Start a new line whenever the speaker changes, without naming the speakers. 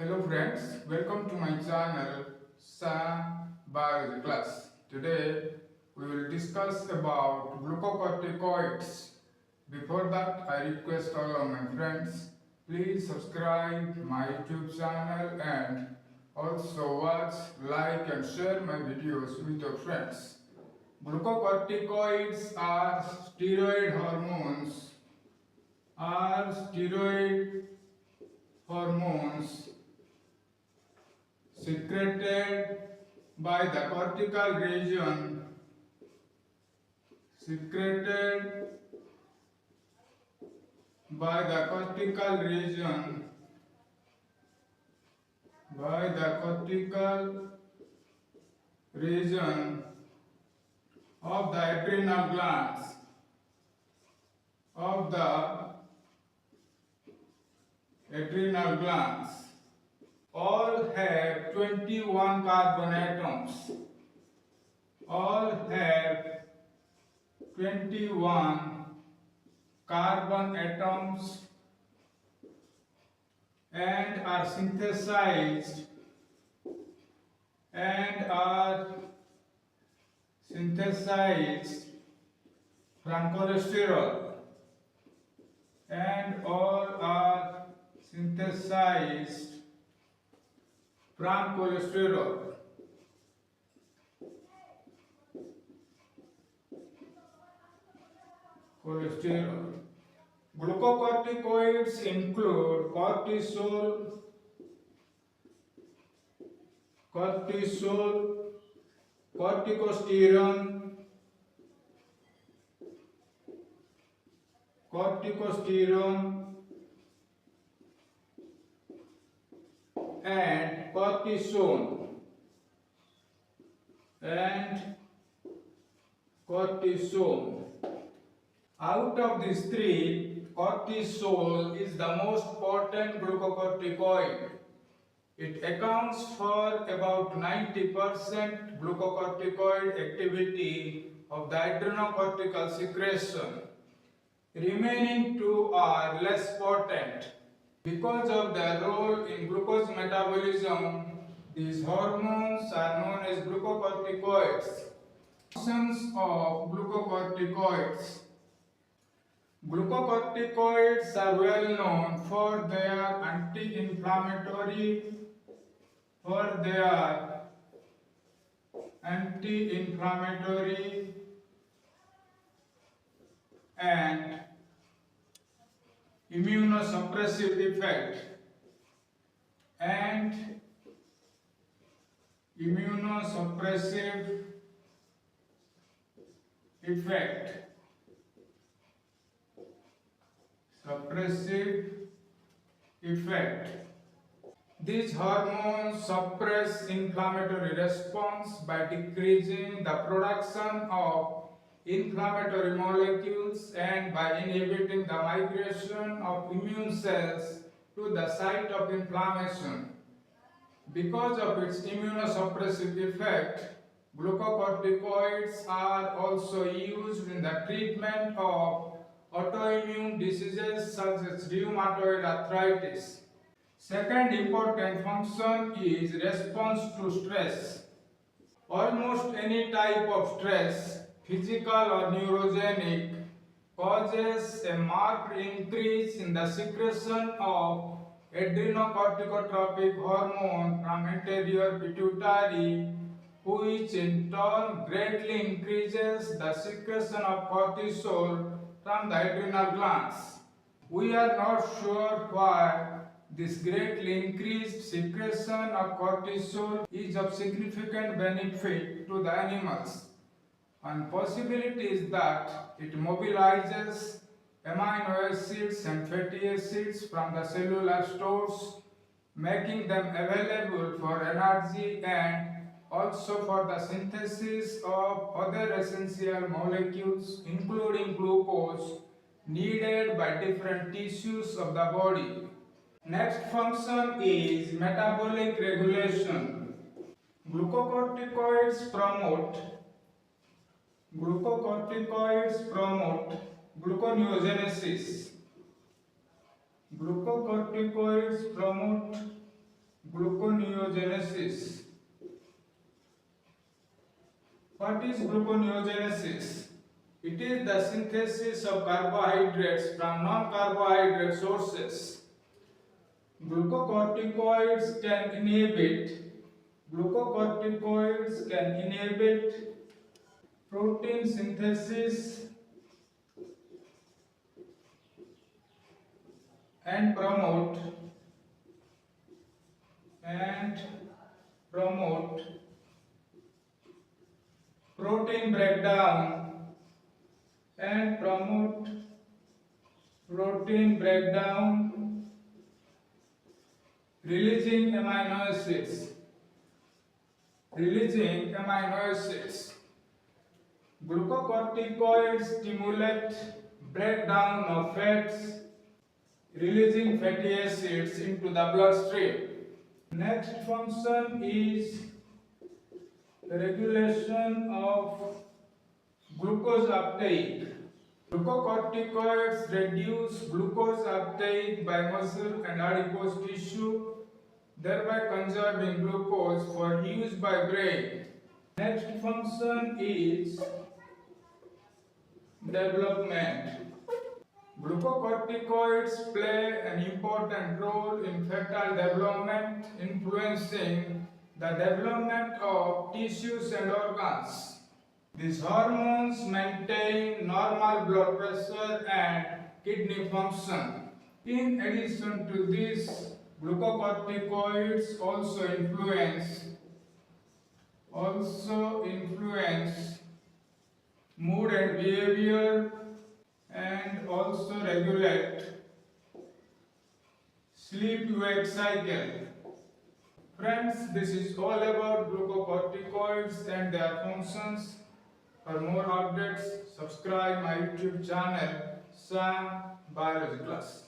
Hello friends, welcome to my channel Sam Biology Class. Today we will discuss about glucocorticoids. Before that, I request all of my friends, please subscribe my YouTube channel and also watch, like and share my videos with your friends. Glucocorticoids are steroid hormones secreted by the cortical region secreted by the cortical region by the cortical region of the adrenal glands of the adrenal glands. All have 21 carbon atoms. All have 21 carbon atoms and are synthesized from cholesterol, and all are synthesized from cholesterol. Glucocorticoids include cortisol, corticosterone, and cortisone. Out of these three, cortisol is the most potent glucocorticoid. It accounts for about 90% glucocorticoid activity of the adrenocortical secretion. Remaining two are less potent. Because of their role in glucose metabolism, these hormones are known as glucocorticoids. Functions of glucocorticoids. Glucocorticoids are well known for their anti-inflammatory and immunosuppressive effect These hormones suppress inflammatory response by decreasing the production of inflammatory molecules and by inhibiting the migration of immune cells to the site of inflammation. Because of its immunosuppressive effect, glucocorticoids are also used in the treatment of autoimmune diseases such as rheumatoid arthritis. Second important function is response to stress. Almost any type of stress, physical or neurogenic, causes a marked increase in the secretion of adrenocorticotropic hormone from anterior pituitary, which in turn greatly increases the secretion of cortisol from the adrenal glands. We are not sure why this greatly increased secretion of cortisol is of significant benefit to the animals. One possibility is that it mobilizes amino acids and fatty acids from the cellular stores, making them available for energy and also for the synthesis of other essential molecules, including glucose, needed by different tissues of the body. Next function is metabolic regulation. Glucocorticoids promote gluconeogenesis. Glucocorticoids promote gluconeogenesis. What is gluconeogenesis? It is the synthesis of carbohydrates from non-carbohydrate sources. Glucocorticoids can inhibit protein synthesis and promote protein breakdown releasing amino acids. Glucocorticoids stimulate breakdown of fats, releasing fatty acids into the bloodstream. Next function is regulation of glucose uptake. Glucocorticoids reduce glucose uptake by muscle and adipose tissue, thereby conserving glucose for use by brain. Next function is development. Glucocorticoids play an important role in fetal development, influencing the development of tissues and organs. These hormones maintain normal blood pressure and kidney function. In addition to this, glucocorticoids also influence mood and behavior, and also regulate sleep-wake cycle. Friends, this is all about glucocorticoids and their functions. For more updates, subscribe my YouTube channel, Sam Biology Class.